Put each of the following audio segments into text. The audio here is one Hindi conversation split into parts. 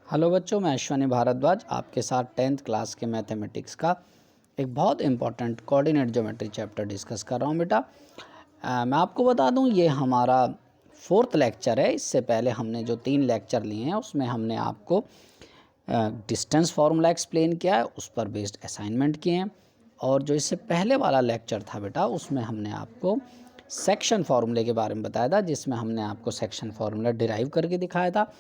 हेलो बच्चों, मैं अश्वनी भारद्वाज आपके साथ 10th क्लास के मैथमेटिक्स का एक बहुत important coordinate geometry chapter discuss कर रहा हूँ बेटा। मैं आपको बता दूँ ये हमारा 4th लेक्चर है। इससे पहले हमने जो 3 लेक्चर लिए हैं उसमें हमने आपको डिस्टेंस फार्मूला एक्सप्लेन किया है, उस पर बेस्ड असाइनमेंट किए हैं। और जो इससे पहले वाला लेक्चर था बेटा उसमें हमने आपको सेक्शन फार्मूले के बारे में बताया था, जिसमें हमने आपको सेक्शन फार्मूला डिराइव करके दिखाया था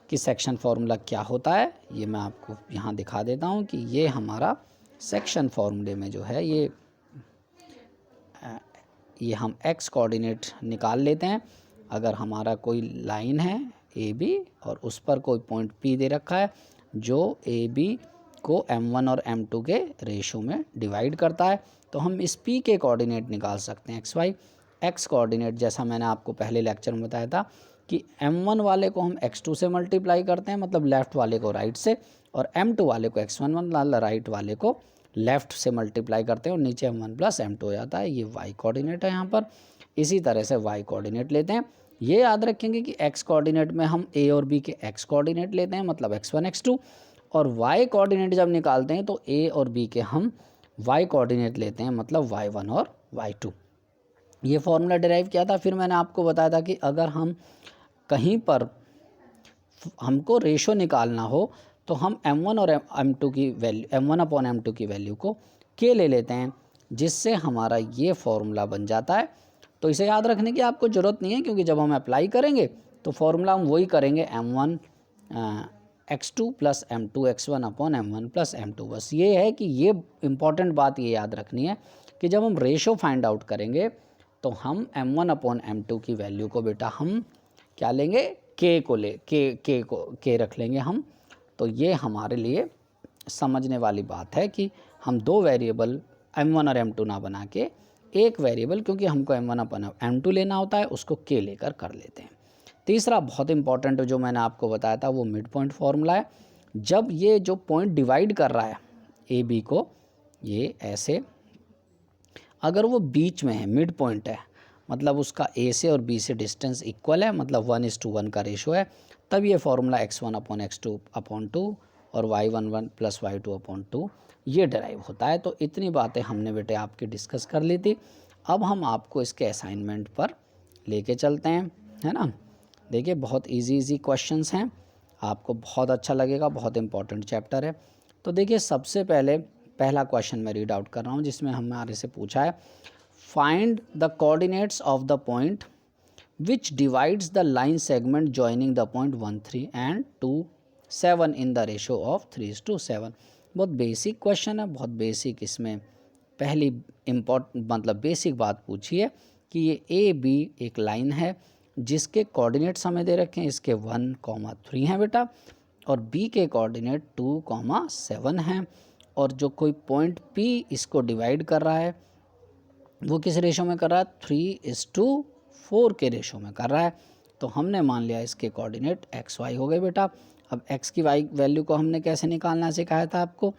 कि सेक्शन फार्मूला क्या होता है। ये मैं आपको यहाँ दिखा देता हूँ कि ये हमारा सेक्शन फार्मूले में जो है ये हम एक्स कोऑर्डिनेट निकाल लेते हैं। अगर हमारा कोई लाइन है ए बी और उस पर कोई पॉइंट पी दे रखा है जो ए बी को m1 और m2 के रेशो में डिवाइड करता है, तो हम इस p के कोऑर्डिनेट निकाल सकते हैं xy। x कोऑर्डिनेट जैसा मैंने आपको पहले लेक्चर में बताया था कि m1 वाले को हम x2 से मल्टीप्लाई करते हैं, मतलब लेफ़्ट वाले को राइट से, और m2 वाले को x1 वाला राइट वाले को लेफ़्ट से मल्टीप्लाई करते हैं और नीचे m1 प्लस m2 हो जाता है। ये y कोऑर्डिनेट है यहाँ पर। इसी तरह से y कोऑर्डिनेट लेते हैं। ये याद रखेंगे कि x कोऑर्डिनेट में हम a और b के x कोऑर्डिनेट लेते हैं, मतलब x1 x2, और y कोऑर्डिनेट जब निकालते हैं तो a और b के हम y कोऑर्डिनेट लेते हैं, मतलब y1 और y2। ये फॉर्मूला डिराइव किया था। फिर मैंने आपको बताया था कि अगर हम कहीं पर हमको रेशो निकालना हो तो हम m1 और m2 की वैल्यू m1/m2 की वैल्यू को k ले लेते हैं, जिससे हमारा ये फॉर्मूला बन जाता है। तो इसे याद रखने की आपको ज़रूरत नहीं है, क्योंकि जब हम अप्लाई करेंगे तो फॉर्मूला हम वही करेंगे m1 x2 plus m2 x1/m1 plus m2। बस ये है कि ये इम्पॉर्टेंट बात ये याद रखनी है कि जब हम रेशो फाइंड आउट करेंगे तो हम m1/m2 की वैल्यू को बेटा हम क्या लेंगे, k को ले k रख लेंगे हम। तो ये हमारे लिए समझने वाली बात है कि हम दो वेरिएबल m1 और m2 ना बना के एक वेरिएबल, क्योंकि हमको m1/m2 लेना होता है, उसको k लेकर कर लेते हैं। तीसरा बहुत इंपॉर्टेंट जो मैंने आपको बताया था वो मिड पॉइंट फार्मूला है। जब ये जो पॉइंट डिवाइड कर रहा है ए बी को, ये ऐसे अगर वो बीच में है, मिड पॉइंट है, मतलब उसका ए से और बी से डिस्टेंस इक्वल है, मतलब 1:1 का रेशो है, तब ये फार्मूला x1/x2/2 और y11 प्लस y2/2 ये डराइव होता है। तो इतनी बातें हमने बेटे आपकी डिस्कस कर ली थी। अब हम आपको इसके असाइनमेंट पर लेके चलते हैं, है ना। देखिए बहुत इजी क्वेश्चंस हैं, आपको बहुत अच्छा लगेगा, बहुत इंपॉर्टेंट चैप्टर है। तो देखिए सबसे पहले पहला क्वेश्चन मैं रीड आउट कर रहा हूँ, जिसमें हमारे से पूछा है find the coordinates of the point which divides the line segment joining the point 1 3 and 2 7 in the ratio of 3:7। बहुत बेसिक क्वेश्चन है, बहुत बेसिक। इसमें पहली मतलब बेसिक बात पूछी है कि ये ए बी एक लाइन है जिसके कोऑर्डिनेट्स हमें दे रखे हैं, इसके 1,3 हैं बेटा, और बी के कोऑर्डिनेट 2,7 हैं, और जो कोई पॉइंट P इसको डिवाइड कर रहा है वो किस रेशो में कर रहा है, 3:4 के रेशो में कर रहा है। तो हमने मान लिया इसके कोऑर्डिनेट एक्स वाई हो गए बेटा। अब x की y वैल्यू को हमने कैसे निकालना सिखाया था आपको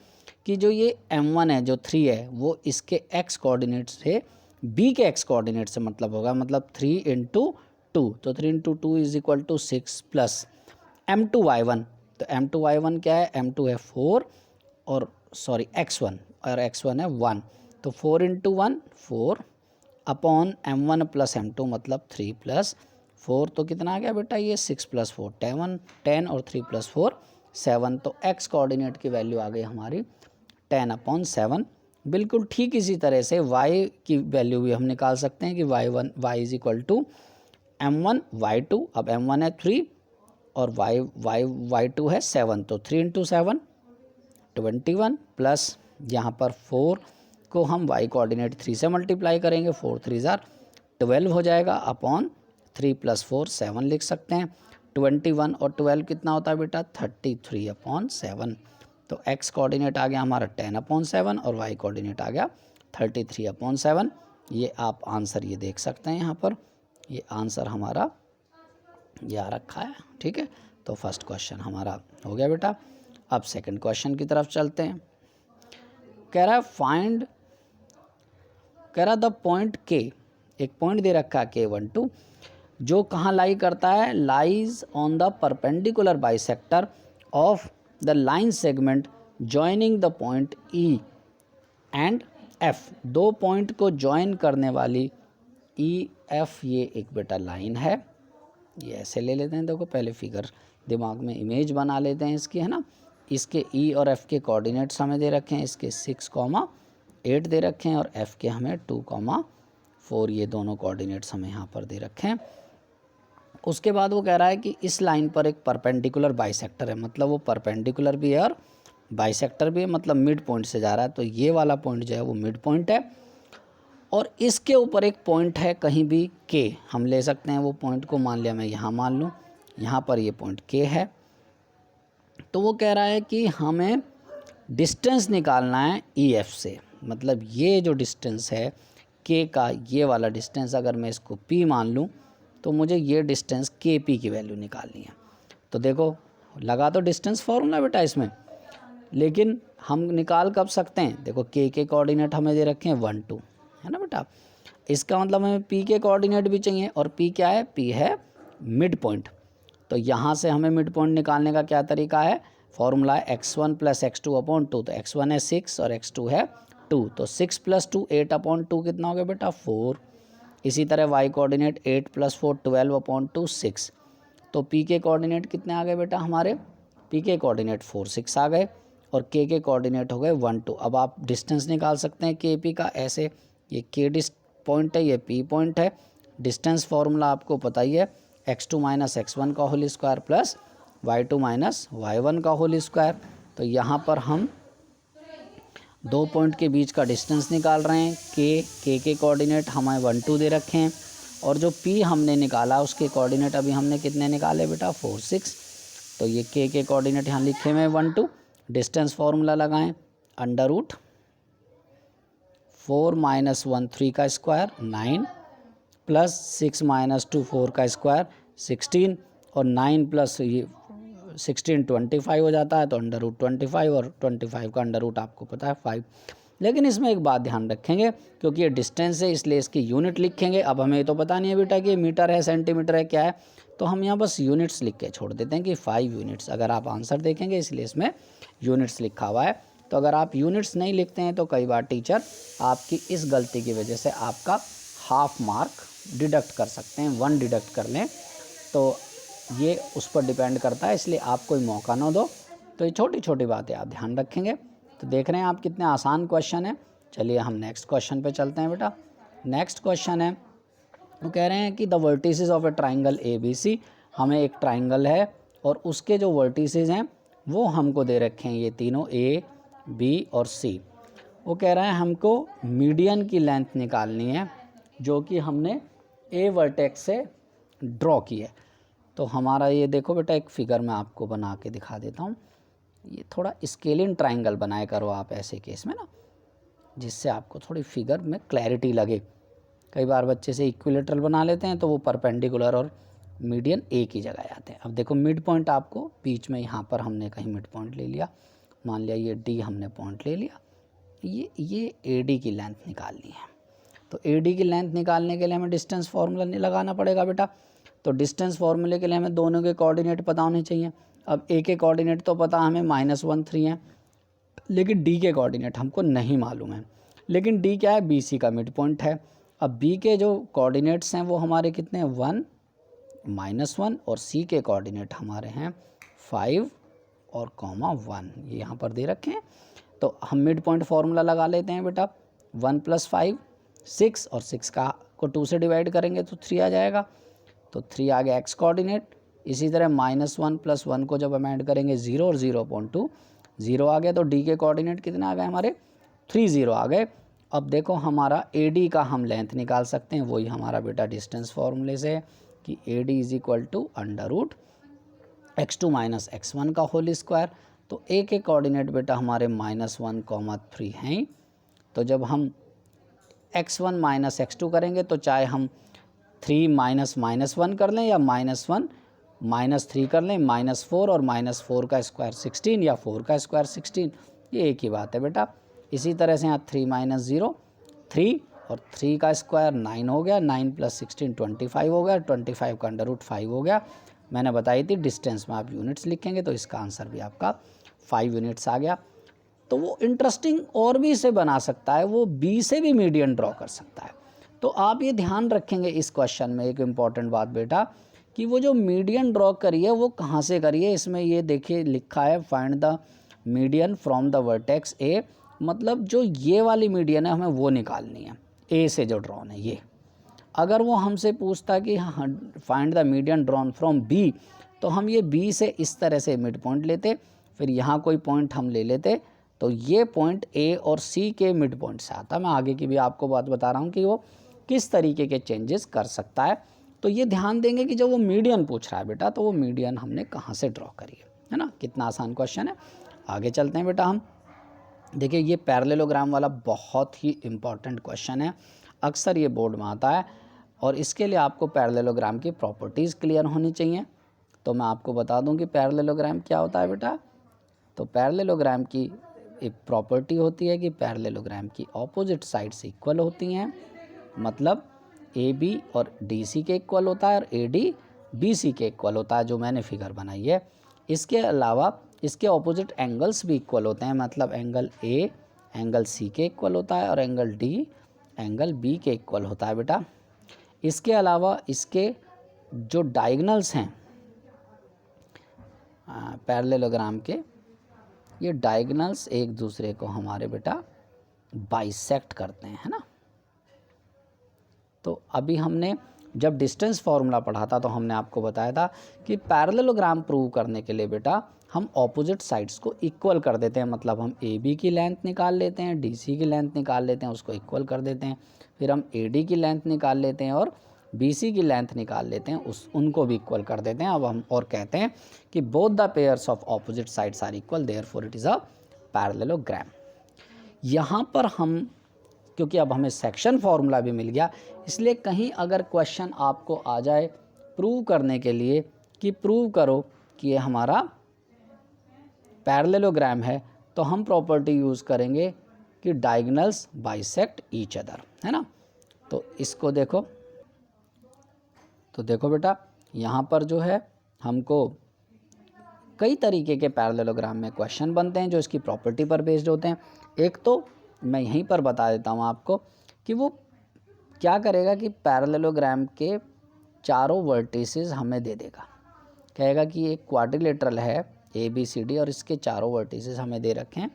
कि जो ये m1 है, जो 3 है, वो इसके x कोऑर्डिनेट से b के x कोऑर्डिनेट से मतलब होगा, मतलब 3 × 2, तो 3 × 2 = 6 प्लस m2y1। तो m2y1 क्या है, m2 है 4 और सॉरी x1, और x1 है 1, तो 4 × 1 4 अपॉन m1 प्लस m2 मतलब 3 प्लस 4, तो कितना आ गया बेटा, ये 6 + 4 10 और 3 + 4 7। तो x कोऑर्डिनेट की वैल्यू आ गई हमारी 10/7। बिल्कुल ठीक इसी तरह से y की वैल्यू भी हम निकाल सकते हैं कि y = m1 y2। अब m1 है 3 और y2 है 7, तो 3 × 7 21 प्लस यहाँ पर 4 को हम y कोऑर्डिनेट 3 से मल्टीप्लाई करेंगे, 4 3 12 हो जाएगा, अपॉन 3 + 4 7 लिख सकते हैं। 21 और 12 कितना होता है बेटा, 33/7। तो x कोऑर्डिनेट आ गया हमारा 10/7 और y कोऑर्डिनेट आ गया 33/7। ये आप आंसर ये देख सकते हैं यहाँ पर, ये आंसर हमारा ये आ रखा है, ठीक है। तो फर्स्ट क्वेश्चन हमारा हो गया बेटा। अब सेकंड क्वेश्चन की तरफ चलते हैं। कह रहा है कह रहा द पॉइंट K, एक पॉइंट दे रखा है K12 जो कहाँ लाई करता है, lies on the perpendicular bisector of the line segment joining the point E and F, दो पॉइंट को जॉइन करने वाली ई एफ ये एक बेटा लाइन है, ये ऐसे ले लेते हैं। देखो पहले फिगर दिमाग में इमेज बना लेते हैं इसकी, है ना। इसके ई और एफ के कोऑर्डिनेट्स हमें दे रखे हैं, इसके 6,8 दे रखे हैं और एफ के हमें 2,4 ये दोनों कोऑर्डिनेट्स हमें यहाँ पर दे रखे हैं। उसके बाद वो कह रहा है कि इस लाइन पर एक परपेंडिकुलर बाइसेक्टर है, मतलब वो परपेंडिकुलर भी है और बाइसेक्टर भी है, मतलब मिड पॉइंट से जा रहा है। तो ये वाला पॉइंट जो है वो मिड पॉइंट है और इसके ऊपर एक पॉइंट है कहीं भी के, हम ले सकते हैं वो पॉइंट को, मान लिया मैं यहाँ मान लूँ, यहाँ पर ये पॉइंट के है। तो वो कह रहा है कि हमें डिस्टेंस निकालना है ई एफ से, मतलब ये जो डिस्टेंस है के का, ये वाला डिस्टेंस अगर मैं इसको पी मान लूँ तो मुझे ये डिस्टेंस के पी की वैल्यू निकालनी है। तो देखो लगा तो डिस्टेंस फॉर्मूला बेटा इसमें, लेकिन हम निकाल कब सकते हैं, देखो के कोऑर्डिनेट हमें दे रखे हैं 1 2, है ना बेटा। इसका मतलब हमें पी के कोऑर्डिनेट भी चाहिए और पी क्या है, पी है मिड पॉइंट। तो यहाँ से हमें मिड पॉइंट निकालने का क्या तरीका है, फॉर्मूला है x1 + x2/2। तो x1 है 6 और x2 है 2, तो 6 + 2 8/2 कितना हो गया बेटा 4। इसी तरह y कोऑर्डिनेट 8 + 4 12/2 6। तो p के कोऑर्डिनेट कितने आ गए बेटा हमारे, p के कोऑर्डिनेट 4 6 आ गए और k के कोऑर्डिनेट हो गए 1 2। अब आप डिस्टेंस निकाल सकते हैं के पी का ऐसे, ये k पॉइंट है, ये p पॉइंट है। डिस्टेंस फार्मूला आपको पता ही है, x2 - x1 का whole square plus y2 - y1 का होल स्क्वायर। तो यहाँ पर हम दो पॉइंट के बीच का डिस्टेंस निकाल रहे हैं। के कोऑर्डिनेट हमें 1 2 दे रखे हैं और जो p हमने निकाला उसके कोऑर्डिनेट अभी हमने कितने निकाले बेटा 4 6। तो ये के कोऑर्डिनेट यहाँ लिखे हुए 1 2। डिस्टेंस फार्मूला लगाएं, √4 - 1 3 का स्क्वायर 9 प्लस 6 - 2 4 का स्क्वायर 16 और 9 प्लस ये 16 25 हो जाता है। तो √25 और 25 का √ आपको पता है 5। लेकिन इसमें एक बात ध्यान रखेंगे, क्योंकि ये डिस्टेंस है इसलिए इसकी यूनिट लिखेंगे। अब हमें तो पता नहीं है बेटा कि मीटर है सेंटीमीटर है क्या है, तो हम यहाँ बस यूनिट्स लिख के छोड़ देते हैं कि 5 यूनिट्स। अगर आप आंसर देखेंगे इसलिए इसमें यूनिट्स लिखा हुआ है। तो अगर आप यूनिट्स नहीं लिखते हैं तो कई बार टीचर आपकी इस गलती की वजह से आपका हाफ मार्क डिडक्ट कर सकते हैं, 1 डिडक्ट कर लें। तो ये उस पर डिपेंड करता है, इसलिए आप कोई मौका ना दो। तो ये छोटी छोटी बातें आप ध्यान रखेंगे। तो देख रहे हैं आप कितने आसान क्वेश्चन है। चलिए हम नेक्स्ट क्वेश्चन पे चलते हैं बेटा। नेक्स्ट क्वेश्चन है, वो कह रहे हैं कि the vertices of A triangle ABC, हमें एक ट्राइंगल है और उसके जो वर्टिसेस हैं वो हमको दे रखे हैं, ये तीनों A B और C। वो कह रहा है हमको मीडियन की लेंथ निकालनी है जो कि हमने A वर्टेक्स से ड्रॉ की है। तो हमारा ये देखो बेटा, एक फिगर मैं आपको बना के दिखा देता हूँ। ये थोड़ा स्केलिंग ट्राइंगल बनाया करो आप ऐसे केस में ना, जिससे आपको थोड़ी फिगर में क्लैरिटी लगे। कई बार बच्चे से इक्विलेटरल बना लेते हैं तो वो परपेंडिकुलर और मीडियन एक ही जगह आते हैं। अब देखो मिड पॉइंट आपको बीच में यहाँ पर हमने कहीं मिड पॉइंट ले लिया, मान लिया ये D हमने पॉइंट ले लिया, ये AD की लेंथ निकालनी है। तो AD की लेंथ निकालने के लिए हमें डिस्टेंस फार्मूला लगाना पड़ेगा बेटा। तो डिस्टेंस फार्मूले के लिए हमें दोनों के कोऑर्डिनेट पता होने चाहिए। अब A के कोऑर्डिनेट तो पता हमें -1 3 है, लेकिन D के कोऑर्डिनेट हमको नहीं मालूम है। लेकिन D क्या है, BC का मिड पॉइंट है। अब B के जो कोऑर्डिनेट्स हैं वो हमारे कितने हैं 1 -1 और C के कोऑर्डिनेट हमारे हैं 5 और 1, ये यहाँ पर दे रखे हैं। तो हम मिड पॉइंट फार्मूला लगा लेते हैं बेटा, 1 + 5 6 और 6 का को 2 से डिवाइड करेंगे तो 3 आ जाएगा। तो 3 आ गया x कोऑर्डिनेट। इसी तरह -1 + 1 को जब हम ऐड करेंगे 0 और 0.2 0 आ गया। तो D के कोऑर्डिनेट कितने आ गए हमारे 3 0 आ गए। अब देखो हमारा AD का हम लेंथ निकाल सकते हैं, वही हमारा बेटा डिस्टेंस फार्मूले से है कि AD = √x2 - x1 का होल स्क्वायर। तो A के कोऑर्डिनेट बेटा हमारे -1, 3 हैं। तो जब हम x1 - x2 करेंगे तो चाहे हम 3 - -1 कर लें या -1 - 3 कर लें, -4 और -4 का स्क्वायर 16 या 4 का स्क्वायर 16, ये एक ही बात है बेटा। इसी तरह से यहाँ 3 - 0 3 और 3 का स्क्वायर 9 हो गया, 9 + 16 25 हो गया, 25 का √5 हो गया। मैंने बताई थी, डिस्टेंस में आप यूनिट्स लिखेंगे तो इसका आंसर भी आपका 5 यूनिट्स आ गया। तो वो इंटरेस्टिंग और भी इसे बना सकता है, वो बी से भी मीडियन ड्रॉ कर सकता है। तो आप ये ध्यान रखेंगे इस क्वेश्चन में एक इम्पॉर्टेंट बात बेटा, कि वो जो मीडियन ड्रॉ करिए वो कहाँ से करिए। इसमें ये देखिए लिखा है find the median from the vertex ए, मतलब जो ये वाली मीडियन है हमें वो निकालनी है, ए से जो ड्रॉन है ये। अगर वो हमसे पूछता कि find the median drawn from B, तो हम ये बी से इस तरह से मिड पॉइंट लेते, फिर यहाँ कोई पॉइंट हम ले लेते, तो ये पॉइंट ए और सी के मिड पॉइंट से आता। मैं आगे की भी आपको बात बता रहा हूँ कि वो किस तरीके के चेंजेस कर सकता है। तो ये ध्यान देंगे कि जब वो मीडियन पूछ रहा है बेटा, तो वो मीडियन हमने कहाँ से ड्रॉ करी है ना। कितना आसान क्वेश्चन है। आगे चलते हैं बेटा हम। देखिए ये पैरेललोग्राम वाला बहुत ही इम्पॉर्टेंट क्वेश्चन है, अक्सर ये बोर्ड में आता है, और इसके लिए आपको पैरेललोग्राम की प्रॉपर्टीज़ क्लियर होनी चाहिए। तो मैं आपको बता दूं कि पैरेललोग्राम क्या होता है बेटा। तो पैरेललोग्राम की एक प्रॉपर्टी होती है कि पैरेललोग्राम की ऑपोजिट साइड्स इक्वल होती हैं, मतलब ए बी और डी सी के इक्वल होता है और ए डी बी सी के इक्वल होता है, जो मैंने फिगर बनाई है। इसके अलावा इसके ऑपोजिट एंगल्स भी इक्वल होते हैं, मतलब एंगल ए एंगल सी के इक्वल होता है और एंगल डी एंगल बी के इक्वल होता है बेटा। इसके अलावा इसके जो डायगोनल्स हैं पैरेललोग्राम के, ये डायगोनल्स एक दूसरे को हमारे बेटा बाइसेक्ट करते हैं, है ना। तो अभी हमने जब डिस्टेंस फार्मूला पढ़ा था तो हमने आपको बताया था कि पैरेललोग्राम प्रूव करने के लिए बेटा हम ऑपोजिट साइड्स को इक्वल कर देते हैं, मतलब हम ए बी की लेंथ निकाल लेते हैं, डी सी की लेंथ निकाल लेते हैं, उसको इक्वल कर देते हैं, फिर हम ए डी की लेंथ निकाल लेते हैं और बी सी की लेंथ निकाल लेते हैं, उनको भी इक्वल कर देते हैं। अब हम और कहते हैं कि both the pairs of opposite sides are equal, therefore it is a parallelogram. यहाँ पर हम, क्योंकि अब हमें सेक्शन फार्मूला भी मिल गया, इसलिए कहीं अगर क्वेश्चन आपको आ जाए प्रूव करने के लिए कि प्रूव करो कि ये हमारा पैरेललोग्राम है, तो हम प्रॉपर्टी यूज़ करेंगे कि डायगोनल्स बाइसेक्ट ईच अदर, है ना। तो इसको देखो, तो देखो बेटा यहाँ पर जो है हमको कई तरीके के पैरेललोग्राम में क्वेश्चन बनते हैं जो इसकी प्रॉपर्टी पर बेस्ड होते हैं। एक तो मैं यहीं पर बता देता हूँ आपको कि वो क्या करेगा कि पैरेललोग्राम के चारों वर्टिसेस हमें दे देगा, कहेगा कि एक क्वाड्रिलेटरल है ए बी सी डी और इसके चारों वर्टिसेस हमें दे रखे हैं,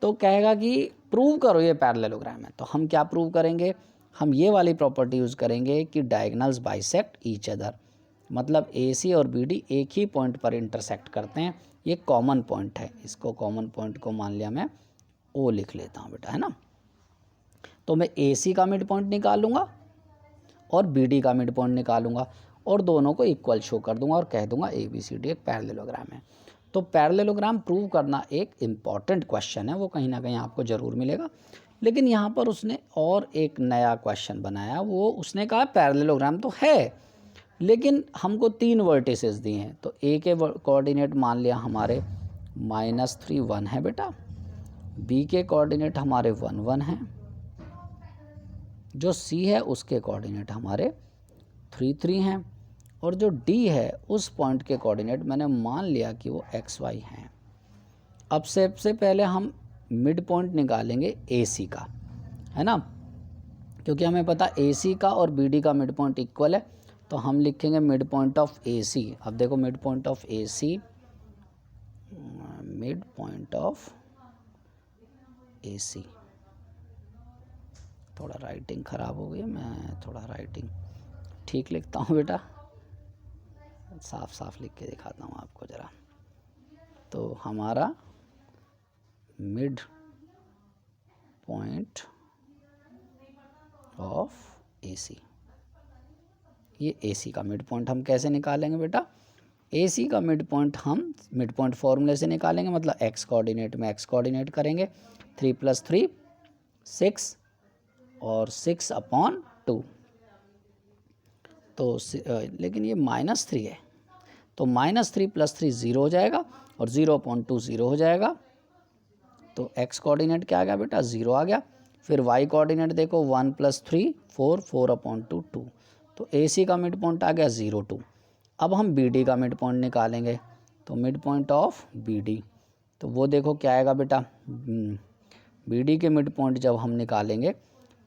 तो कहेगा कि प्रूव करो ये पैरेललोग्राम है। तो हम क्या प्रूव करेंगे, हम ये वाली प्रॉपर्टी यूज़ करेंगे कि डायगोनल्स बाइसेक्ट ईच अदर, मतलब ए सी और बी डी एक ही पॉइंट पर इंटरसेक्ट करते हैं, ये कॉमन पॉइंट है। इसको कॉमन पॉइंट को मान लिया मैं ओ लिख लेता हूँ बेटा, है ना। तो मैं ए सी का मिड पॉइंट निकालूंगा और बी डी का मिड पॉइंट निकालूंगा और दोनों को इक्वल शो कर दूंगा और कह दूंगा ए बी सी डी एक पैरेललोग्राम है। तो पैरेललोग्राम प्रूव करना एक इम्पॉर्टेंट क्वेश्चन है, वो कहीं ना कहीं आपको ज़रूर मिलेगा। लेकिन यहाँ पर उसने और एक नया क्वेश्चन बनाया, वो उसने कहा पैरेललोग्राम तो है लेकिन हमको 3 वर्टिसेस दिए हैं। तो ए के कोऑर्डिनेट मान लिया हमारे -3 1 है बेटा, बी के कोऑर्डिनेट हमारे 1 1 हैं, जो सी है उसके कोऑर्डिनेट हमारे 3 3 हैं, और जो डी है उस पॉइंट के कोऑर्डिनेट मैंने मान लिया कि वो एक्स वाई हैं। अब सबसे पहले हम मिड पॉइंट निकालेंगे ए सी का, है ना, क्योंकि हमें पता ए सी का और बी डी का मिड पॉइंट इक्वल है। तो हम लिखेंगे mid point of A C. अब देखो mid point of A C, mid point of A C, थोड़ा राइटिंग ख़राब हो गई, मैं थोड़ा राइटिंग ठीक लिखता हूँ बेटा, साफ साफ लिख के दिखाता हूँ आपको ज़रा। तो हमारा मिड पॉइंट ऑफ ए सी, ये ए सी का मिड पॉइंट हम कैसे निकालेंगे बेटा, ए सी का मिड पॉइंट हम मिड पॉइंट फॉर्मूले से निकालेंगे, मतलब एक्स कोऑर्डिनेट में एक्स कोऑर्डिनेट करेंगे, 3 + 3 6 और 6/2। तो लेकिन ये -3 है, तो -3 + 3 0 हो जाएगा और 0/2 0 हो जाएगा। तो x कोऑर्डिनेट क्या आ गया बेटा, 0 आ गया। फिर y कोऑर्डिनेट देखो 1 + 3 4 4/2 2। तो AC का मिड पॉइंट आ गया 0 2। अब हम बी डी का मिड पॉइंट निकालेंगे, तो mid point of B D, तो वो देखो क्या आएगा बेटा, बी डी के मिड पॉइंट जब हम निकालेंगे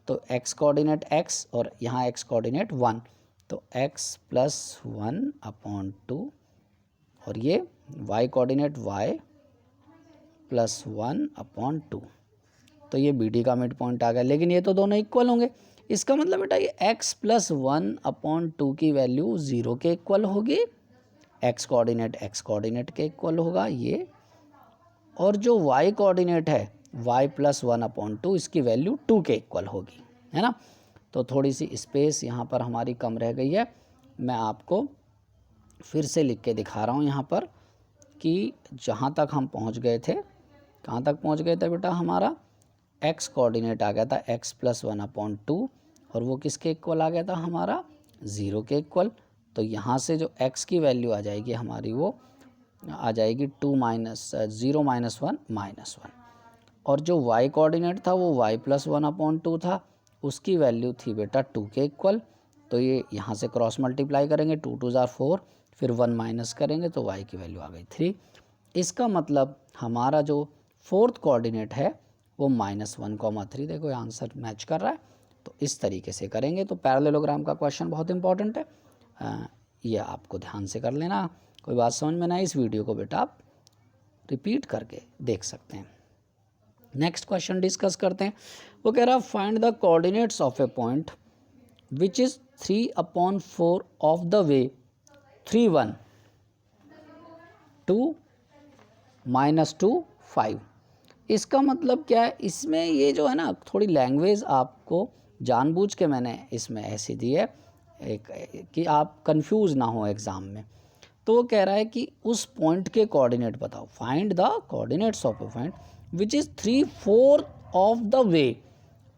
तो x कोऑर्डिनेट x और यहाँ x कोऑर्डिनेट 1, तो x + 1/2 और ये y कोऑर्डिनेट y + 1/2, तो ये बी डी का मिड पॉइंट आ गया। लेकिन ये तो दोनों इक्वल होंगे, इसका मतलब बेटा ये x + 1/2 की वैल्यू 0 के इक्वल होगी, x कोऑर्डिनेट के इक्वल होगा ये, और जो y कोऑर्डिनेट है y + 1/2 इसकी वैल्यू 2 के इक्वल होगी, है ना। तो थोड़ी सी स्पेस यहाँ पर हमारी कम रह गई है, मैं आपको फिर से लिख के दिखा रहा हूँ यहाँ पर कि जहाँ तक हम पहुँच गए थे, कहाँ तक पहुँच गए थे बेटा, हमारा x कोऑर्डिनेट आ गया था x + 1/2 और वो किसके इक्वल आ गया था, हमारा 0 के इक्वल। तो यहाँ से जो x की वैल्यू आ जाएगी हमारी, वो आ जाएगी 2 - 0 - 1 -1, और जो y कोऑर्डिनेट था वो y + 1/2 था, उसकी वैल्यू थी बेटा 2 के इक्वल। तो ये यहाँ से क्रॉस मल्टीप्लाई करेंगे, 2 × 2 = 4, फिर 1 माइनस करेंगे तो y की वैल्यू आ गई 3। इसका मतलब हमारा जो फोर्थ कोऑर्डिनेट है वो -1,3, देखो आंसर मैच कर रहा है। तो इस तरीके से करेंगे। तो पैरेललोग्राम का क्वेश्चन बहुत इंपॉर्टेंट है, ये आपको ध्यान से कर लेना। कोई बात समझ में ना आए, इस वीडियो को बेटा आप रिपीट करके देख सकते हैं। नेक्स्ट क्वेश्चन डिस्कस करते हैं। वो कह रहा है find the coordinates of A point which is 3/4 of the way 3, 1, 2, -2, 5। इसका मतलब क्या है, इसमें ये जो है ना थोड़ी लैंग्वेज आपको जानबूझ के मैंने इसमें ऐसी दी है कि आप कंफ्यूज ना हो एग्ज़ाम में। तो वो कह रहा है कि उस पॉइंट के कोऑर्डिनेट बताओ, find the coordinates of A point which is 3/4 of the way.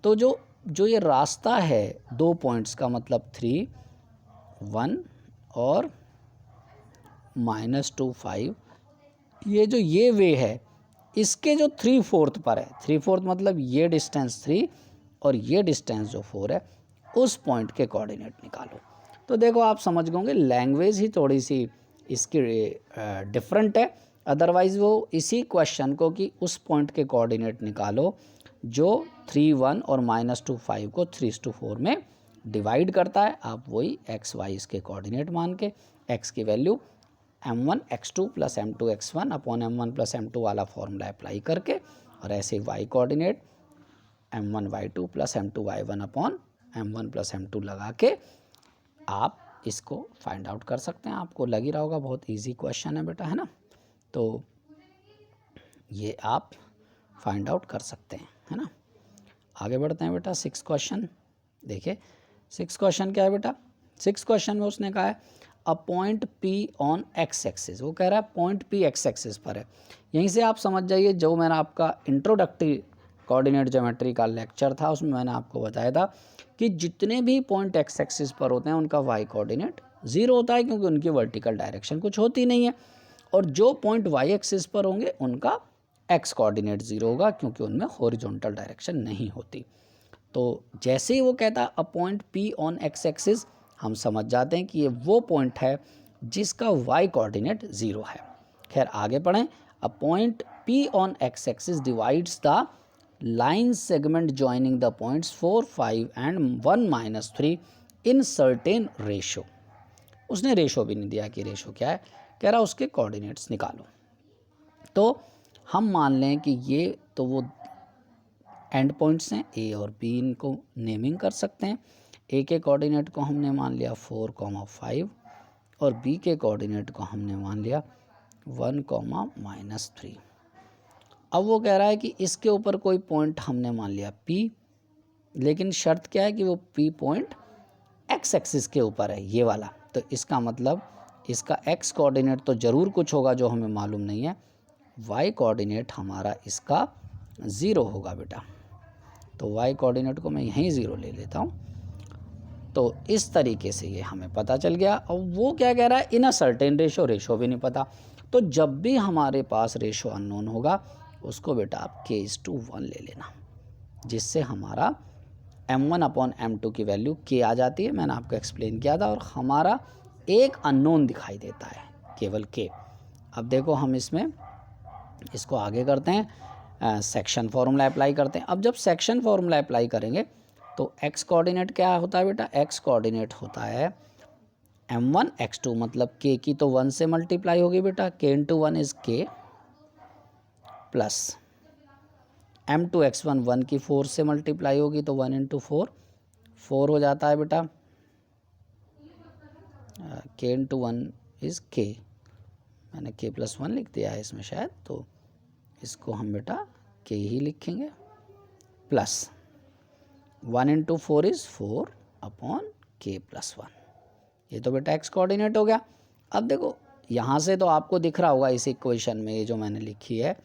तो जो ये रास्ता है 2 पॉइंट्स का, मतलब 3, 1 और -2, 5, ये वे है, इसके जो 3/4 पर है, 3/4 मतलब ये डिस्टेंस 3 और ये डिस्टेंस जो 4 है, उस पॉइंट के कोऑर्डिनेट निकालो। तो देखो आप समझ गए, लैंग्वेज ही थोड़ी सी इसकी डिफरेंट है। अदरवाइज़ वो इसी क्वेश्चन को कि उस पॉइंट के कोऑर्डिनेट निकालो जो 3, 1 और -2, 5 को 3:4 में डिवाइड करता है, आप वही x, y इसके कोऑर्डिनेट मान के x की value m1 x2 + m2 x1 upon m1 + m2 वाला फॉर्मूला अप्लाई करके, और ऐसे y coordinate m1 y2 + m2 y1 upon m1 + m2 लगा के आप इसको फाइंड आउट कर सकते हैं। आपको लग ही रहा होगा बहुत इजी क्वेश्चन है बेटा, है ना। तो ये आप फाइंड आउट कर सकते हैं, है ना। आगे बढ़ते हैं बेटा। 6 क्वेश्चन देखिए, 6 क्वेश्चन क्या है बेटा, 6 क्वेश्चन में उसने कहा है a point P on x axis. वो कह रहा है पॉइंट P x एक्सिस पर है। यहीं से आप समझ जाइए, जो मैंने आपका इंट्रोडक्टरी कोऑर्डिनेट ज्योमेट्री का लेक्चर था उसमें मैंने आपको बताया था कि जितने भी पॉइंट x एक्सिस पर होते हैं उनका y कोऑर्डिनेट 0 होता है, क्योंकि उनकी वर्टिकल डायरेक्शन कुछ होती नहीं है। और जो पॉइंट y एक्सिस पर होंगे उनका x कोऑर्डिनेट 0 होगा, क्योंकि उनमें हॉरिजॉन्टल डायरेक्शन नहीं होती। तो जैसे ही वो कहता है a point P on x axis, हम समझ जाते हैं कि ये वो पॉइंट है जिसका y कोऑर्डिनेट 0 है। खैर आगे पढ़ें। A point P on x axis divides the line segment joining the points 4, 5 and 1, -3 in certain ratio. उसने रेशो भी नहीं दिया कि रेशो क्या है, कह रहा उसके कोऑर्डिनेट्स निकालो। तो हम मान लें कि ये तो वो एंड पॉइंट्स हैं A और B, इनको नेमिंग कर सकते हैं। A के कोऑर्डिनेट को हमने मान लिया 4, 5 और B के कोऑर्डिनेट को हमने मान लिया 1, -3। अब वो कह रहा है कि इसके ऊपर कोई पॉइंट हमने मान लिया P, लेकिन शर्त क्या है कि वो P पॉइंट x एक्सिस के ऊपर है, ये वाला। तो इसका मतलब इसका x कोऑर्डिनेट तो ज़रूर कुछ होगा जो हमें मालूम नहीं है, y कोऑर्डिनेट हमारा इसका 0 होगा बेटा। तो y कोऑर्डिनेट को मैं यहीं 0 ले लेता हूँ। तो इस तरीके से ये हमें पता चल गया। और वो क्या कह रहा है, इन अ सर्टेन रेशो, रेशो भी नहीं पता। तो जब भी हमारे पास रेशो अननोन होगा उसको बेटा आप k:1 ले लेना, जिससे हमारा m1 अपॉन m2 की वैल्यू k आ जाती है, मैंने आपको एक्सप्लेन किया था। और हमारा एक अननोन दिखाई देता है, केवल के। अब देखो हम इसमें इसको आगे करते हैं, सेक्शन फॉर्मूला अप्लाई करते हैं। अब जब सेक्शन फॉर्मूला अप्लाई करेंगे तो एक्स कोऑर्डिनेट क्या होता है बेटा, एक्स कोऑर्डिनेट होता है m1 x2, मतलब k की तो 1 से मल्टीप्लाई होगी बेटा, k into 1 is k, plus m2 x1 1 की 4 से मल्टीप्लाई होगी तो 1 इंटू 4, 4 हो जाता है बेटा, k इंटू 1 इज k, मैंने k प्लस 1 लिख दिया है इसमें शायद, तो इसको हम बेटा k ही लिखेंगे, plus 1 into 4 is 4 upon k plus 1। ये तो बेटा एक्स कोऑर्डिनेट हो गया। अब देखो यहाँ से तो आपको दिख रहा होगा इस इक्वेशन में, ये जो मैंने लिखी है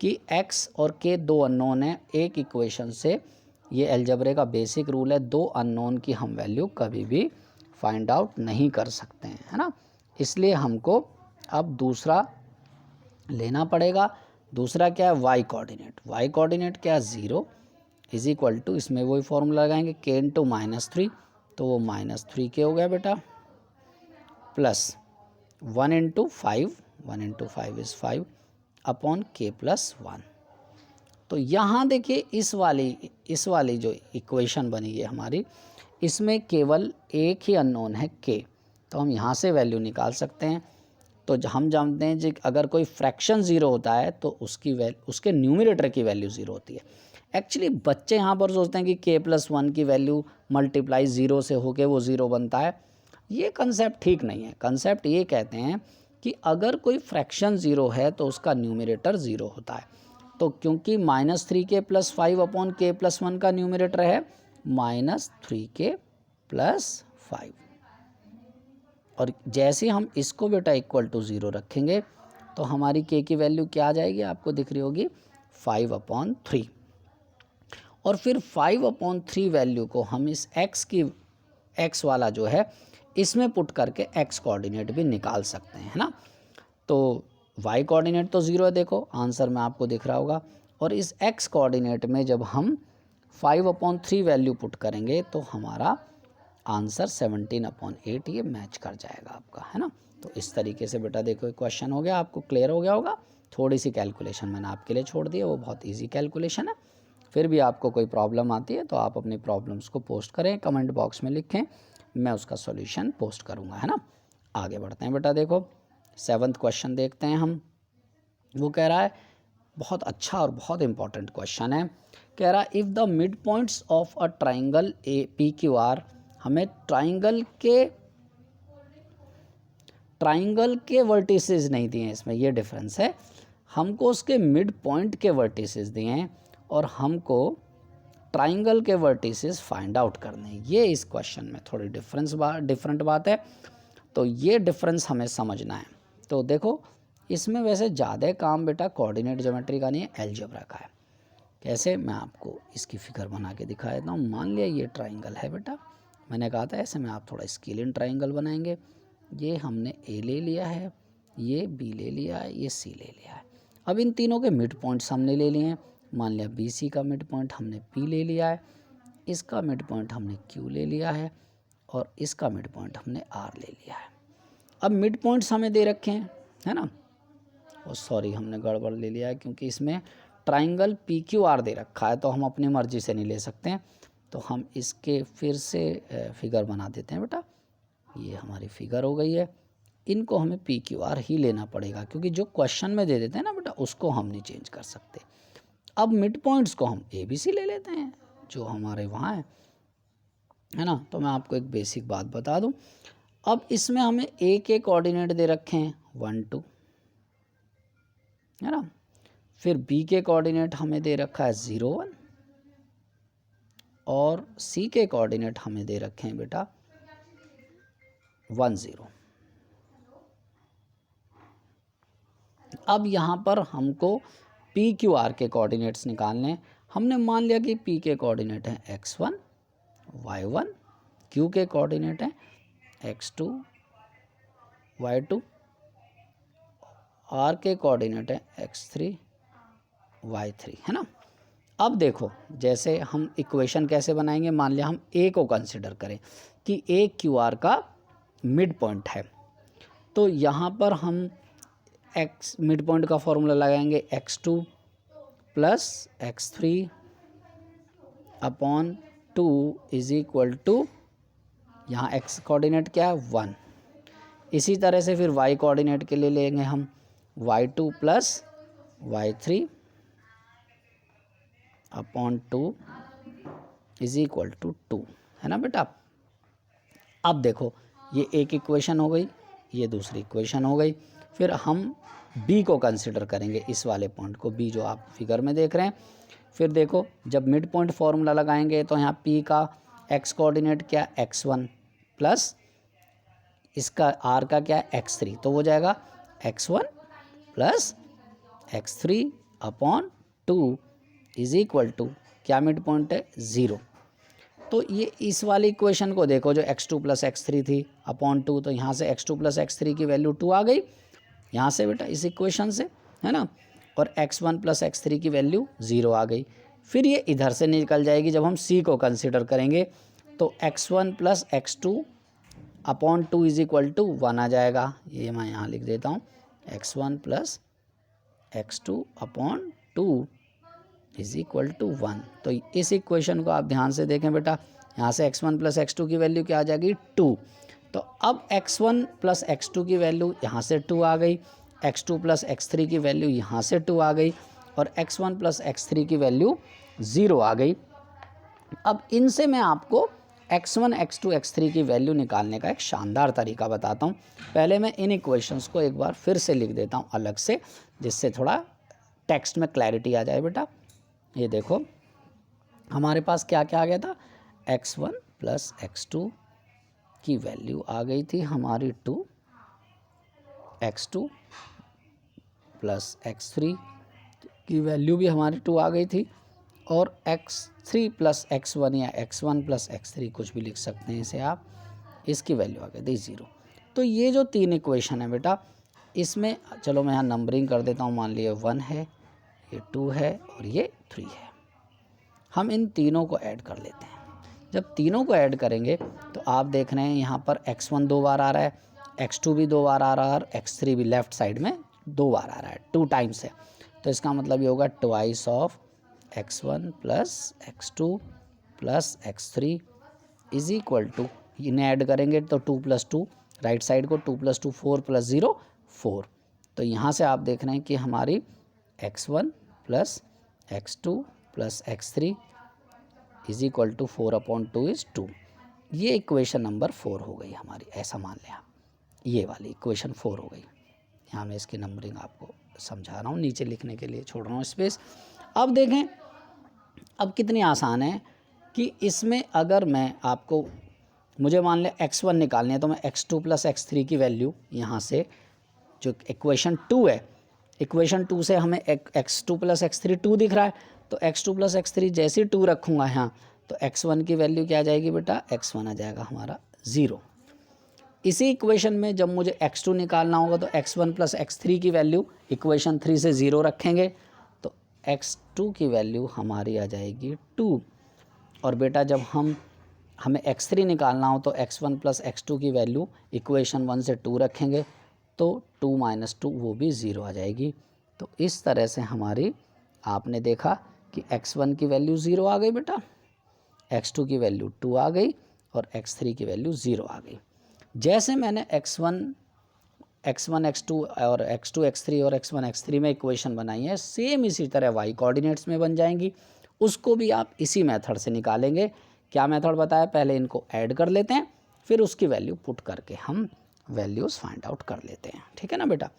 कि x और k दो अननोन है, एक इक्वेशन से, ये अलजेब्रे का बेसिक रूल है, दो अननोन की हम वैल्यू कभी भी फाइंड आउट नहीं कर सकते हैं, है ना। इसलिए हमको अब दूसरा लेना पड़ेगा। दूसरा क्या है, y कोऑर्डिनेट। y कोऑर्डिनेट क्या है, 0 इज इक्वल टू, इसमें वही फॉर्मूला लगाएंगे, k इंटू -3, तो वो -3k हो गया बेटा, plus 1 into 5, 1 into 5 is 5 upon k plus 1। तो यहाँ देखिए इस वाली जो इक्वेशन बनी है हमारी, इसमें केवल एक ही अननोन है k, तो हम यहाँ से वैल्यू निकाल सकते हैं। तो हम जानते हैं जी अगर कोई फ्रैक्शन 0 होता है तो उसके न्यूमरेटर की वैल्यू 0 होती है। एक्चुअली बच्चे यहाँ पर सोचते हैं कि k प्लस 1 की वैल्यू मल्टीप्लाई 0 से होके वो 0 बनता है। ये कंसेप्ट ठीक नहीं है। कंसेप्ट ये कहते हैं कि अगर कोई फ्रैक्शन 0 है तो उसका न्यूमरेटर 0 होता है। तो क्योंकि -3k plus 5 upon k plus 1 का न्यूमरेटर है -3k प्लस 5, और जैसे हम इसको बेटा इक्वल टू 0 रखेंगे तो हमारी k की वैल्यू क्या आ जाएगी, आपको दिख रही होगी 5/3। और फिर 5/3 वैल्यू को हम इस x वाला जो है इसमें पुट करके x कोऑर्डिनेट भी निकाल सकते हैं, है ना। तो y कोऑर्डिनेट तो 0 है, देखो आंसर में आपको दिख रहा होगा, और इस x कोऑर्डिनेट में जब हम 5/3 वैल्यू पुट करेंगे तो हमारा आंसर 17/8 ये मैच कर जाएगा आपका, है ना। तो इस तरीके से बेटा देखो क्वेश्चन हो गया, आपको क्लियर हो गया होगा। थोड़ी सी कैलकुलेशन मैंने आपके लिए छोड़ दी है, वो बहुत इजी कैलकुलेशन है। फिर भी आपको कोई प्रॉब्लम आती है तो आप अपनी प्रॉब्लम्स को पोस्ट करें, कमेंट बॉक्स में लिखें, मैं उसका सॉल्यूशन पोस्ट करूँगा, है ना। आगे बढ़ते हैं बेटा, देखो 7th क्वेश्चन देखते हैं हम। वो कह रहा है, बहुत अच्छा और बहुत इंपॉर्टेंट क्वेश्चन है। कह रहा है if the mid points of a triangle A P Q are, हमें ट्राइंगल के वर्टिसेस नहीं दिए हैं, इसमें ये डिफरेंस है। हमको उसके मिड पॉइंट के वर्टिसेस दिए हैं और हमको ट्राइंगल के वर्टिसेस फाइंड आउट करने हैं। ये इस क्वेश्चन में थोड़ी डिफरेंट बात है, तो ये डिफरेंस हमें समझना है। तो देखो इसमें वैसे ज़्यादा काम बेटा कोऑर्डिनेट ज्योमेट्री का नहीं है, अलजेब्रा का है। कैसे, मैं आपको इसकी फिगर बना के दिखा देता हूँ। मान लिया ये ट्राइंगल है बेटा, मैंने कहा था ऐसे में आप थोड़ा स्केलिन ट्राइंगल बनाएंगे। ये हमने ए ले लिया है, ये बी ले लिया है, ये सी ले लिया है। अब इन तीनों के मिड पॉइंट्स हमने ले लिए हैं। मान लिया बी सी का मिड पॉइंट हमने पी ले लिया है, इसका मिड पॉइंट हमने क्यू ले लिया है, और इसका मिड पॉइंट हमने आर ले लिया है। अब मिड पॉइंट्स हमें दे रखे हैं, है ना। और सॉरी हमने गड़बड़ ले लिया है, क्योंकि इसमें ट्राइंगल पी क्यू आर दे रखा है तो हम अपनी मर्जी से नहीं ले सकते हैं। तो हम इसके फिर से फिगर बना देते हैं बेटा। ये हमारी फिगर हो गई है। इनको हमें पी क्यू आर ही लेना पड़ेगा, क्योंकि जो क्वेश्चन में दे देते हैं ना बेटा, उसको हम नहीं चेंज कर सकते। अब मिड पॉइंट्स को हम ए बी सी ले लेते हैं जो हमारे वहाँ है ना। तो मैं आपको एक बेसिक बात बता दूँ। अब इसमें हमें ए के कोऑर्डिनेट दे रखे हैं 1 2, है ना। फिर बी के कोऑर्डिनेट हमें दे रखा है 0 1, और सी के कोऑर्डिनेट हमें दे रखे हैं बेटा 1 0। अब यहाँ पर हमको पी क्यू आर के कोऑर्डिनेट्स निकालने हैं। हमने मान लिया कि पी के कोऑर्डिनेट है x1 y1, क्यू के कोऑर्डिनेट है x2 y2, आर के कोऑर्डिनेट है x3 y3, है ना। अब देखो जैसे हम इक्वेशन कैसे बनाएंगे। मान लिया हम ए को कंसिडर करें कि ए क्यू आर का मिड पॉइंट है। तो यहाँ पर हम एक्स मिड पॉइंट का फॉर्मूला लगाएंगे x2 plus x3 upon 2 is equal to, यहाँ x कोऑर्डिनेट क्या है 1। इसी तरह से फिर y कोऑर्डिनेट के लिए लेंगे हम y2 plus y3 upon 2 is equal to 2, है ना बेटा। अब देखो ये एक इक्वेशन हो गई, ये दूसरी इक्वेशन हो गई। फिर हम b को कंसिडर करेंगे, इस वाले पॉइंट को, b जो आप फिगर में देख रहे हैं। फिर देखो जब मिड पॉइंट फॉर्मूला लगाएंगे तो यहाँ p का x कोऑर्डिनेट क्या x1 प्लस इसका r का क्या है x3, तो हो जाएगा x1 plus x3 upon 2 is equal to क्या मिड पॉइंट है 0। तो ये इस वाली इक्वेशन को देखो जो x2 प्लस x3 थी अपॉन 2, तो यहाँ से x2 प्लस x3 की वैल्यू 2 आ गई यहाँ से बेटा इस इक्वेशन से, है ना। और x1 प्लस x3 की वैल्यू 0 आ गई। फिर ये इधर से निकल जाएगी जब हम c को कंसिडर करेंगे, तो x1 plus x2 upon 2 is equal to 1 आ जाएगा। ये मैं यहाँ लिख देता हूँ x1 plus x2 upon 2 is equal to 1। तो इस इक्वेशन को आप ध्यान से देखें बेटा, यहाँ से x1 प्लस x2 की वैल्यू क्या आ जाएगी 2। तो अब x1 प्लस x2 की वैल्यू यहाँ से 2 आ गई, x2 प्लस x3 की वैल्यू यहाँ से 2 आ गई और x1 प्लस x3 की वैल्यू 0 आ गई। अब इनसे मैं आपको x1, x2, x3 की वैल्यू निकालने का एक शानदार तरीका बताता हूँ। पहले मैं इन इक्वेशंस को एक बार फिर से लिख देता हूँ अलग से, जिससे थोड़ा टेक्स्ट में क्लैरिटी आ जाए बेटा। ये देखो हमारे पास क्या क्या आ गया था, x1 प्लस x2 की वैल्यू आ गई थी हमारी 2, x2 प्लस x3 की वैल्यू भी हमारी 2 आ गई थी, और x3 प्लस x1 या x1 प्लस x3 कुछ भी लिख सकते हैं इसे आप, इसकी वैल्यू आ गई थी 0। तो ये जो 3 इक्वेशन है बेटा, इसमें चलो मैं यहाँ नंबरिंग कर देता हूँ। मान लिया 1 है, ये 2 है और ये 3 है। हम इन तीनों को ऐड कर लेते हैं। जब तीनों को ऐड करेंगे तो आप देख रहे हैं यहाँ पर x1 2 बार आ रहा है, x2 भी 2 बार आ रहा है और x3 भी लेफ़्ट साइड में 2 बार आ रहा है, 2 टाइम्स है। तो इसका मतलब ये होगा twice of x1 plus x2 plus x3 is equal to, इन्हें ऐड करेंगे तो 2 प्लस 2, राइट साइड को 2 प्लस 2 4 प्लस 0 4। तो यहाँ से आप देख रहे हैं कि हमारी x1 plus x2 plus x3 is equal to 4 upon 2 is 2। ये इक्वेशन नंबर 4 हो गई हमारी, ऐसा मान लें आप, ये वाली इक्वेशन 4 हो गई। यहाँ मैं इसकी नंबरिंग आपको समझा रहा हूँ, नीचे लिखने के लिए छोड़ रहा हूँ स्पेस। अब देखें अब कितनी आसान है कि इसमें अगर मैं आपको, मुझे मान लें x1 निकालनी है, तो मैं x2 प्लस x3 की वैल्यू यहाँ से, जो इक्वेशन 2 है, इक्वेशन 2 से हमें x2 प्लस x3 2 दिख रहा है, तो x2 प्लस x3 जैसे 2 रखूँगा यहाँ, तो x1 की वैल्यू क्या आ जाएगी बेटा, x1 आ जाएगा हमारा 0। इसी इक्वेशन में जब मुझे x2 निकालना होगा तो x1 प्लस x3 की वैल्यू इक्वेशन 3 से 0 रखेंगे, तो x2 की वैल्यू हमारी आ जाएगी 2। और बेटा जब हमें x3 निकालना हो तो x1 प्लस x2 की वैल्यू इक्वेशन 1 से 2 रखेंगे, तो 2 माइनस 2 वो भी 0 आ जाएगी। तो इस तरह से हमारी, आपने देखा कि x1 की वैल्यू 0 आ गई बेटा, x2 की वैल्यू 2 आ गई और x3 की वैल्यू 0 आ गई। जैसे मैंने x1 x2 और x2 x3 और x1 x3 में इक्वेशन बनाई है, सेम इसी तरह y कोऑर्डिनेट्स में बन जाएंगी। उसको भी आप इसी मेथड से निकालेंगे। क्या मेथड बताया, पहले इनको ऐड कर लेते हैं, फिर उसकी वैल्यू पुट करके हम वैल्यूज़ फाइंड आउट कर लेते हैं, ठीक है ना बेटा।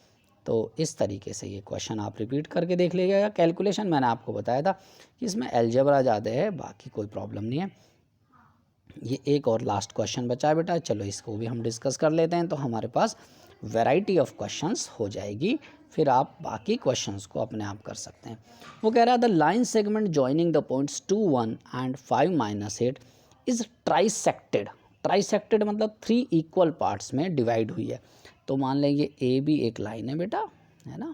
तो इस तरीके से ये क्वेश्चन आप रिपीट करके देख लीजिएगा। कैलकुलेशन मैंने आपको बताया था कि इसमें अलजेब्रा ज़्यादा है, बाकी कोई प्रॉब्लम नहीं है। ये एक और लास्ट क्वेश्चन बचा है बेटा, चलो इसको भी हम डिस्कस कर लेते हैं, तो हमारे पास वैरायटी ऑफ क्वेश्चंस हो जाएगी, फिर आप बाकी क्वेश्चंस को अपने आप कर सकते हैं। वो कह रहा है the line segment joining the points 2 1 and 5 -8 is trisected. Trisected मतलब 3 इक्वल पार्ट्स में डिवाइड हुई है। तो मान लें ये ए बी एक लाइन है बेटा, है ना,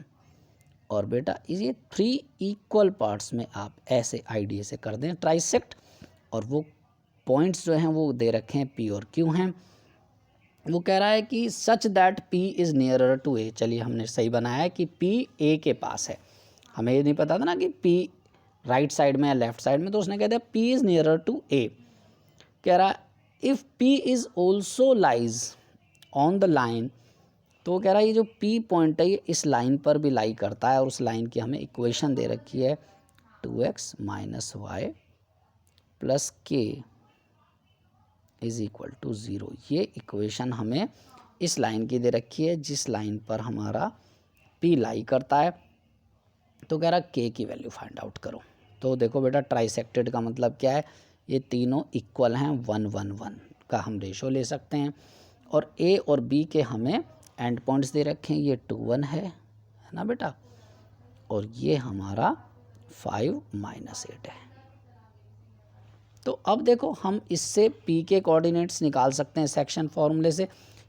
और बेटा ये 3 इक्वल पार्ट्स में आप ऐसे आइडिया से कर दें ट्राइसेक्ट, और वो पॉइंट्स जो हैं वो दे रखे हैं पी और क्यू हैं, वो कह रहा है कि such that P is nearer to A। चलिए हमने सही बनाया है कि P A के पास है। हमें ये नहीं पता था ना कि P राइट साइड में या लेफ्ट साइड में, तो उसने कह दिया P is nearer to A। कह रहा है if P is also lies on the line, तो कह रहा है ये जो P पॉइंट है ये इस लाइन पर भी लाई करता है, और उस लाइन की हमें इक्वेशन दे रखी है 2x माइनस वाई प्लस के इज इक्वल टू 0। ये इक्वेशन हमें इस लाइन की दे रखी है जिस लाइन पर हमारा P लाई करता है। तो कह रहा के की वैल्यू फाइंड आउट करो। तो देखो बेटा ट्राइसेक्टेड का मतलब क्या है, ये तीनों इक्वल हैं, 1 1 1 का हम रेशो ले सकते हैं, और A और B के हमें एंड पॉइंट्स दे रखे हैं, ये 2 1 है ना बेटा, और ये हमारा 5 माइनस 8 है। तो अब देखो हम इससे P के कोऑर्डिनेट्स निकाल सकते हैं सेक्शन फॉर्मूले से,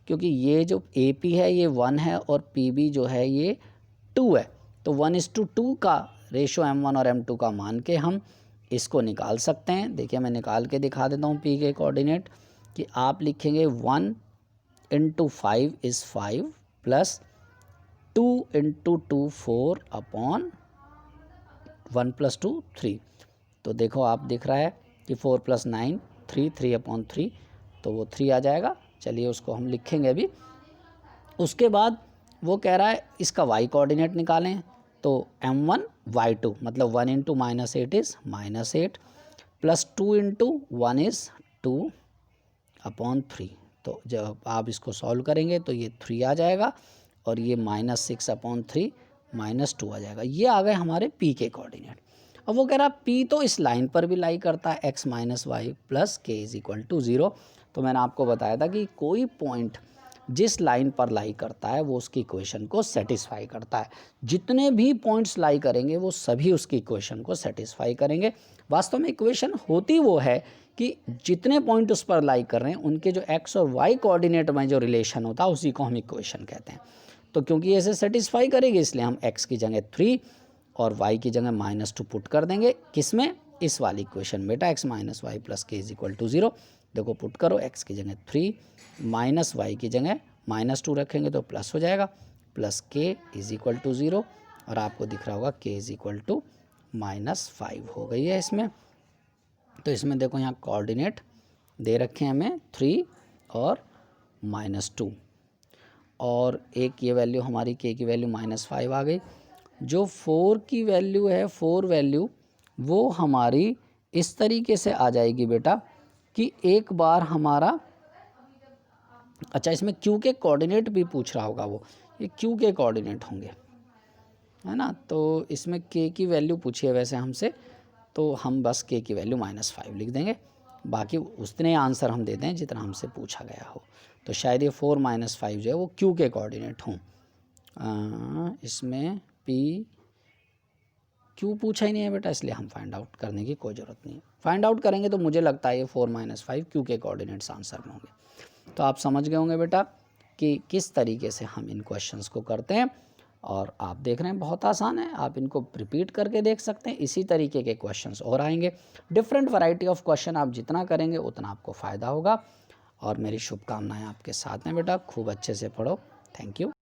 क्योंकि ये जो AP है ये 1 है और PB जो है ये 2 है, तो 1:2 का रेशो M1 और M2 का मान के हम इसको निकाल सकते हैं। देखिए मैं निकाल के दिखा देता हूँ P के कोऑर्डिनेट, कि आप लिखेंगे 1 × 5 इज़ 5 प्लस 2 × 2 4 अपॉन 1 + 2 3। तो देखो आप दिख रहा है कि 4 + 9 3 3 अपॉन 3, तो वो 3 आ जाएगा। चलिए उसको हम लिखेंगे अभी। उसके बाद वो कह रहा है इसका y कोऑर्डिनेट निकालें, तो M1 y2 मतलब 1 × -8 इज़ -8 प्लस 2 × 1 इज़ 2 अपॉन 3। तो जब आप इसको सॉल्व करेंगे तो ये 3 आ जाएगा, और ये -6 अपॉन 3 -2 आ जाएगा। ये आ गए हमारे P के कोऑर्डिनेट। अब वो कह रहा है P तो इस लाइन पर भी लाई करता है, x माइनस वाई प्लस के इज इक्वल टू 0। तो मैंने आपको बताया था कि कोई पॉइंट जिस लाइन पर लाई करता है वो उसकी इक्वेशन को सेटिस्फाई करता है। जितने भी पॉइंट्स लाई करेंगे वो सभी उसकी इक्वेशन को सेटिस्फाई करेंगे। वास्तव में इक्वेशन होती वो है कि जितने पॉइंट उस पर लाई कर रहे हैं उनके जो x और y कोऑर्डिनेट में जो रिलेशन होता है उसी को हम इक्वेशन कहते हैं। तो क्योंकि ऐसे सेटिस्फाई करेगी इसलिए हम x की जगह 3 और y की जगह -2 पुट कर देंगे। किस में? इस वाली इक्वेशन बेटा, x माइनस वाई प्लस के इज इक्वल टू 0। देखो पुट करो, x की जगह 3 माइनस वाई की जगह -2 रखेंगे तो प्लस हो जाएगा, प्लस के इज इक्वल टू 0, और आपको दिख रहा होगा के इज इक्वल टू -5 हो गई है इसमें। तो इसमें देखो यहाँ कोऑर्डिनेट दे रखे हैं हमें 3 और -2, और एक ये वैल्यू हमारी के की वैल्यू -5 आ गई। जो 4 की वैल्यू है, 4 वैल्यू वो हमारी इस तरीके से आ जाएगी बेटा कि एक बार हमारा, अच्छा इसमें Q के कोऑर्डिनेट भी पूछ रहा होगा वो, ये Q के कोऑर्डिनेट होंगे है ना। तो इसमें K की वैल्यू पूछी है वैसे हमसे, तो हम बस K की वैल्यू -5 लिख देंगे, बाकी उतने आंसर हम देते हैं जितना हमसे पूछा गया हो। तो शायद ये 4 - 5 जो है वो Q के कोऑर्डिनेट हों। इसमें Q पूछा ही नहीं है बेटा, इसलिए हम फाइंड आउट करने की कोई ज़रूरत नहीं है। फाइंड आउट करेंगे तो मुझे लगता है ये 4 - 5 Q के कोऑर्डिनेट्स आंसर में होंगे। तो आप समझ गए होंगे बेटा कि किस तरीके से हम इन क्वेश्चंस को करते हैं, और आप देख रहे हैं बहुत आसान है, आप इनको रिपीट करके देख सकते हैं। इसी तरीके के क्वेश्चंस और आएंगे, डिफरेंट वैरायटी ऑफ क्वेश्चन आप जितना करेंगे उतना आपको फ़ायदा होगा। और मेरी शुभकामनाएं आपके साथ हैं बेटा, खूब अच्छे से पढ़ो। Thank you.